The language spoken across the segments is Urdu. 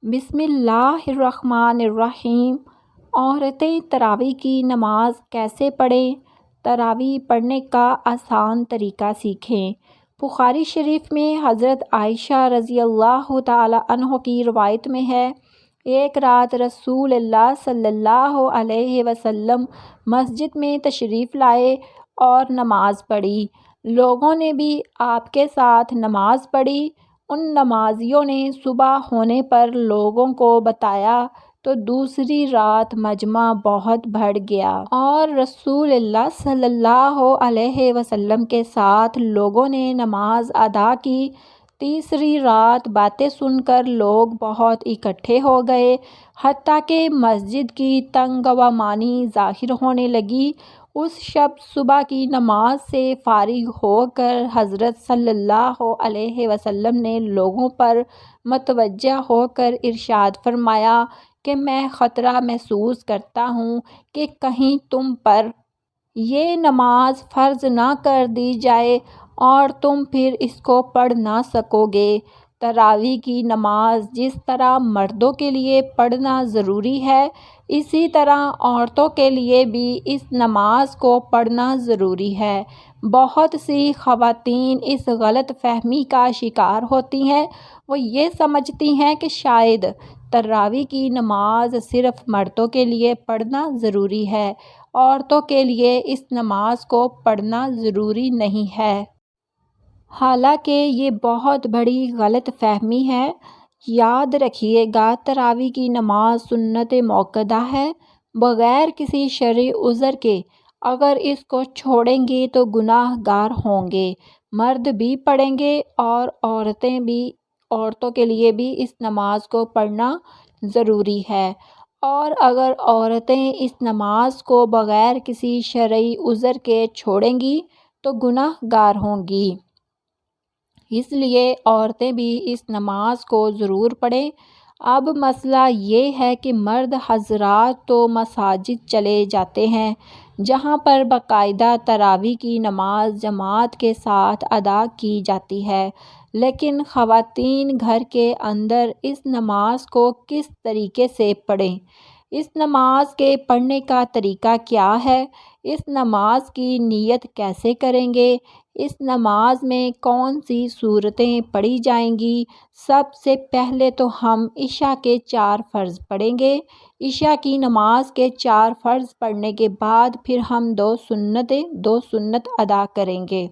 بسم اللہ الرحمن الرحیم۔ عورتیں تراویح کی نماز کیسے پڑھیں؟ تراویح پڑھنے کا آسان طریقہ سیکھیں۔ بخاری شریف میں حضرت عائشہ رضی اللہ تعالی عنہ کی روایت میں ہے، ایک رات رسول اللہ صلی اللہ علیہ وسلم مسجد میں تشریف لائے اور نماز پڑھی۔ لوگوں نے بھی آپ کے ساتھ نماز پڑھی۔ ان نمازیوں نے صبح ہونے پر لوگوں کو بتایا تو دوسری رات مجمع بہت بڑھ گیا اور رسول اللہ صلی اللہ علیہ وسلم کے ساتھ لوگوں نے نماز ادا کی۔ تیسری رات باتیں سن کر لوگ بہت اکٹھے ہو گئے، حتیٰ کہ مسجد کی تنگ و مانی ظاہر ہونے لگی۔ اس شب صبح کی نماز سے فارغ ہو کر حضرت صلی اللہ علیہ وسلم نے لوگوں پر متوجہ ہو کر ارشاد فرمایا کہ میں خطرہ محسوس کرتا ہوں کہ کہیں تم پر یہ نماز فرض نہ کر دی جائے اور تم پھر اس کو پڑھ نہ سکو گے۔ تراویح کی نماز جس طرح مردوں کے لیے پڑھنا ضروری ہے، اسی طرح عورتوں کے لیے بھی اس نماز کو پڑھنا ضروری ہے۔ بہت سی خواتین اس غلط فہمی کا شکار ہوتی ہیں، وہ یہ سمجھتی ہیں کہ شاید تراویح کی نماز صرف مردوں کے لیے پڑھنا ضروری ہے، عورتوں کے لیے اس نماز کو پڑھنا ضروری نہیں ہے۔ حالانکہ یہ بہت بڑی غلط فہمی ہے۔ یاد رکھیے گا، تراویح کی نماز سنت موقدہ ہے، بغیر کسی شرعی عذر کے۔ اگر اس کو چھوڑیں گے تو گناہ گار ہوں گے۔ مرد بھی پڑھیں گے اور عورتوں کے لیے بھی اس نماز کو پڑھنا ضروری ہے، اور اگر عورتیں اس نماز کو بغیر کسی شرعی عذر کے چھوڑیں گی تو گناہ گار ہوں گی۔ اس لیے عورتیں بھی اس نماز کو ضرور پڑھیں۔ اب مسئلہ یہ ہے کہ مرد حضرات تو مساجد چلے جاتے ہیں، جہاں پر باقاعدہ تراویح کی نماز جماعت کے ساتھ ادا کی جاتی ہے، لیکن خواتین گھر کے اندر اس نماز کو کس طریقے سے پڑھیں؟ اس نماز کے پڑھنے کا طریقہ کیا ہے؟ اس نماز کی نیت کیسے کریں گے؟ اس نماز میں کون سی سورتیں پڑھی جائیں گی؟ سب سے پہلے تو ہم عشاء کے 4 فرض پڑھیں گے۔ عشاء کی نماز کے 4 فرض پڑھنے کے بعد پھر ہم 2 سنت ادا کریں گے۔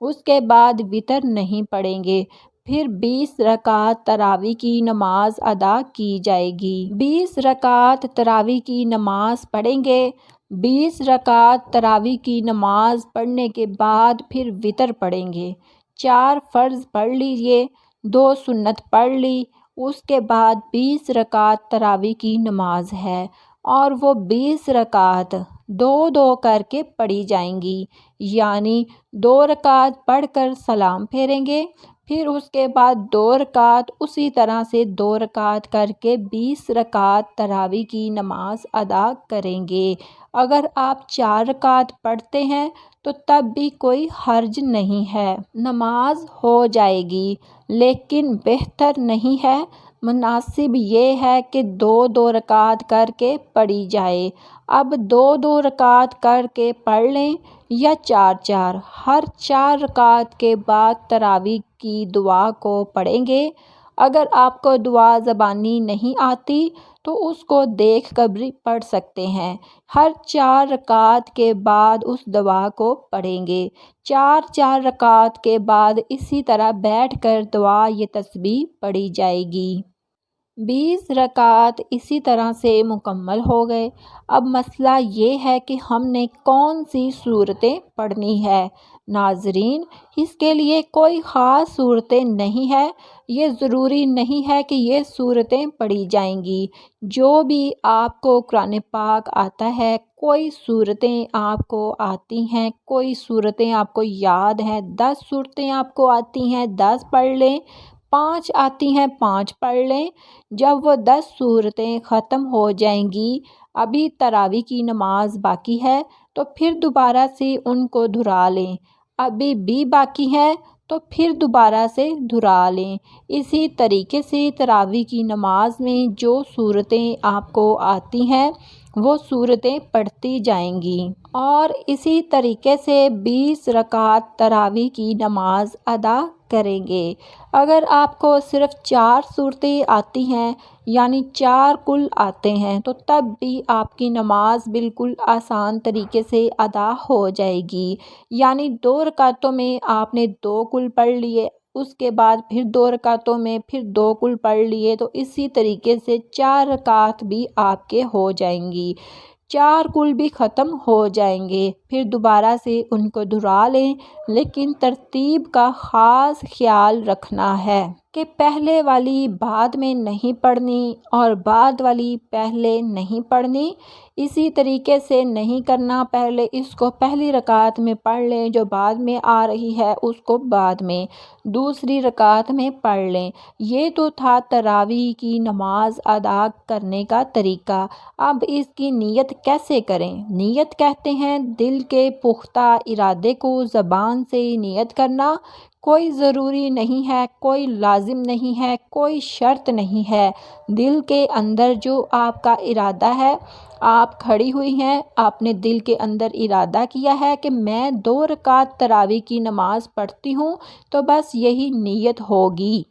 اس کے بعد وتر نہیں پڑھیں گے، پھر 20 رکعت تراویح کی نماز ادا کی جائے گی۔ 20 رکعت تراویح کی نماز پڑھیں گے۔ 20 رکعت تراویح کی نماز پڑھنے کے بعد پھر وتر پڑھیں گے۔ 4 فرض پڑھ لیجئے، 2 سنت پڑھ لی، اس کے بعد 20 رکعت تراویح کی نماز ہے، اور وہ 20 رکعت 2 کر کے پڑھی جائیں گی، یعنی 2 رکعت پڑھ کر سلام پھیریں گے، پھر اس کے بعد 2 رکعت اسی طرح سے 2 رکعت کر کے 20 رکعت تراویح کی نماز ادا کریں گے۔ اگر آپ 4 رکعت پڑھتے ہیں تو تب بھی کوئی حرج نہیں ہے، نماز ہو جائے گی، لیکن بہتر نہیں ہے، مناسب یہ ہے کہ 2 رکعت کر کے پڑھی جائے۔ اب 2 رکعت کر کے پڑھ لیں یا 4 ہر 4 رکعت کے بعد تراویح کی دعا کو پڑھیں گے۔ اگر آپ کو دعا زبانی نہیں آتی تو اس کو دیکھ کر بھی پڑھ سکتے ہیں۔ ہر 4 رکعت کے بعد اس دعا کو پڑھیں گے۔ 4 رکعت کے بعد اسی طرح بیٹھ کر دعا یا تسبیح پڑھی جائے گی۔ 20 رکعت اسی طرح سے مکمل ہو گئے۔ اب مسئلہ یہ ہے کہ ہم نے کون سی سورتیں پڑھنی ہے۔ ناظرین، اس کے لیے کوئی خاص سورتیں نہیں ہیں، یہ ضروری نہیں ہے کہ یہ سورتیں پڑھی جائیں گی۔ جو بھی آپ کو قرآن پاک آتا ہے، کوئی سورتیں آپ کو آتی ہیں، کوئی سورتیں آپ کو یاد ہیں، 10 سورتیں آپ کو آتی ہیں 10 پڑھ لیں، 5 آتی ہیں 5 پڑھ لیں۔ جب وہ 10 سورتیں ختم ہو جائیں گی، ابھی تراویح کی نماز باقی ہے تو پھر دوبارہ سے ان کو دہرا لیں۔ ابھی بھی باقی ہے تو پھر دوبارہ سے دہرا لیں۔ اسی طریقے سے تراویح کی نماز میں جو صورتیں آپ کو آتی ہیں وہ صورتیں پڑھتی جائیں گی، اور اسی طریقے سے 20 رکعت تراویح کی نماز ادا کریں گے۔ اگر آپ کو صرف 4 صورتیں آتی ہیں، یعنی 4 کل آتے ہیں، تو تب بھی آپ کی نماز بالکل آسان طریقے سے ادا ہو جائے گی۔ یعنی 2 رکعتوں میں آپ نے 2 کل پڑھ لیے، اس کے بعد پھر 2 رکعتوں میں پھر 2 کل پڑھ لیے، تو اسی طریقے سے 4 رکعت بھی آپ کے ہو جائیں گی، 4 کل بھی ختم ہو جائیں گے۔ پھر دوبارہ سے ان کو دہرا لیں، لیکن ترتیب کا خاص خیال رکھنا ہے کہ پہلے والی بعد میں نہیں پڑھنی اور بعد والی پہلے نہیں پڑھنی۔ اسی طریقے سے نہیں کرنا، پہلے اس کو پہلی رکعت میں پڑھ لیں، جو بعد میں آ رہی ہے اس کو بعد میں دوسری رکعت میں پڑھ لیں۔ یہ تو تھا تراویح کی نماز ادا کرنے کا طریقہ۔ اب اس کی نیت کیسے کریں؟ نیت کہتے ہیں دل کے پختہ ارادے کو زبان سے نیت کرنا۔ کوئی ضروری نہیں ہے، کوئی لازم نہیں ہے، کوئی شرط نہیں ہے، دل کے اندر جو آپ کا ارادہ ہے، آپ کھڑی ہوئی ہیں، آپ نے دل کے اندر ارادہ کیا ہے کہ میں 2 رکعت تراویح کی نماز پڑھتی ہوں، تو بس یہی نیت ہوگی۔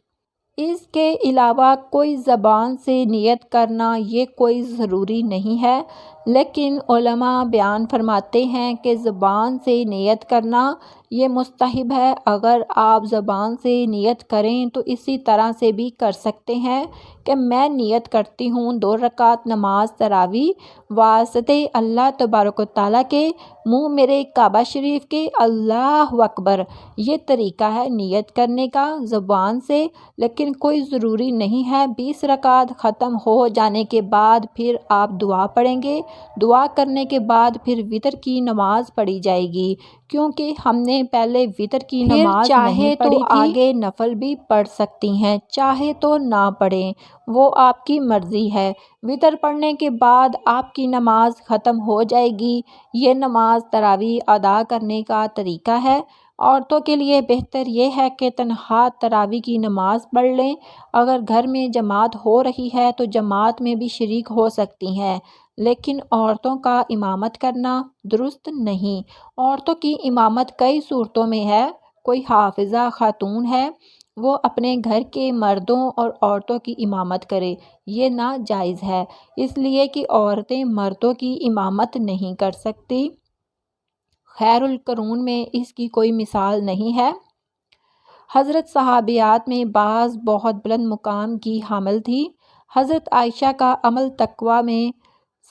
اس کے علاوہ کوئی زبان سے نیت کرنا یہ کوئی ضروری نہیں ہے، لیکن علماء بیان فرماتے ہیں کہ زبان سے نیت کرنا یہ مستحب ہے۔ اگر آپ زبان سے نیت کریں تو اسی طرح سے بھی کر سکتے ہیں کہ میں نیت کرتی ہوں 2 رکعت نماز تراویح واسطے اللہ تبارک و تعالیٰ کے، منہ میرے کعبہ شریف کے، اللہ اکبر۔ یہ طریقہ ہے نیت کرنے کا زبان سے، لیکن کوئی ضروری نہیں ہے۔ 20 رکعت ختم ہو جانے کے بعد پھر آپ دعا پڑھیں گے، دعا کرنے کے بعد پھر وتر کی نماز پڑھی جائے گی، کیونکہ ہم نے پہلے وتر کی نماز نہیں پڑھی تھی۔ آگے نفل بھی پڑھ سکتی ہیں، چاہے تو نہ پڑھیں، وہ آپ کی مرضی ہے۔ وتر پڑھنے کے بعد آپ کی نماز ختم ہو جائے گی۔ یہ نماز تراویح ادا کرنے کا طریقہ ہے۔ عورتوں کے لیے بہتر یہ ہے کہ تنہا تراویح کی نماز پڑھ لیں۔ اگر گھر میں جماعت ہو رہی ہے تو جماعت میں بھی شریک ہو سکتی ہیں، لیکن عورتوں کا امامت کرنا درست نہیں۔ عورتوں کی امامت کئی صورتوں میں ہے۔ کوئی حافظہ خاتون ہے، وہ اپنے گھر کے مردوں اور عورتوں کی امامت کرے، یہ ناجائز ہے، اس لیے کہ عورتیں مردوں کی امامت نہیں کر سکتی۔ خیر القرون میں اس کی کوئی مثال نہیں ہے۔ حضرت صحابیات میں بعض بہت بلند مقام کی حامل تھی۔ حضرت عائشہ کا عمل تقویٰ میں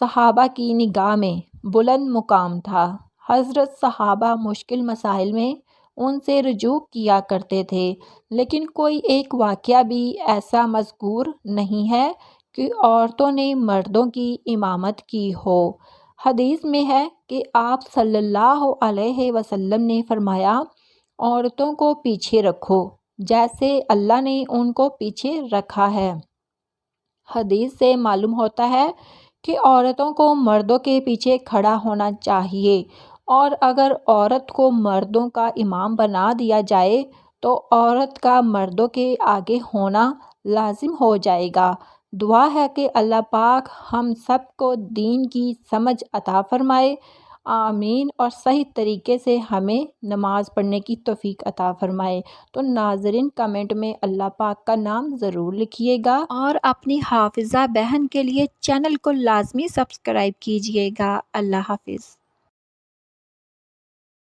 صحابہ کی نگاہ میں بلند مقام تھا۔ حضرت صحابہ مشکل مسائل میں ان سے رجوع کیا کرتے تھے، لیکن کوئی ایک واقعہ بھی ایسا مذکور نہیں ہے کہ عورتوں نے مردوں کی امامت کی ہو۔ حدیث میں ہے کہ آپ صلی اللہ علیہ وسلم نے فرمایا، عورتوں کو پیچھے رکھو جیسے اللہ نے ان کو پیچھے رکھا ہے۔ حدیث سے معلوم ہوتا ہے کہ عورتوں کو مردوں کے پیچھے کھڑا ہونا چاہیے، اور اگر عورت کو مردوں کا امام بنا دیا جائے تو عورت کا مردوں کے آگے ہونا لازم ہو جائے گا۔ دعا ہے کہ اللہ پاک ہم سب کو دین کی سمجھ عطا فرمائے، آمین، اور صحیح طریقے سے ہمیں نماز پڑھنے کی توفیق عطا فرمائے۔ تو ناظرین کمنٹ میں اللہ پاک کا نام ضرور لکھیے گا، اور اپنی حافظہ بہن کے لیے چینل کو لازمی سبسکرائب کیجیے گا۔ اللہ حافظ۔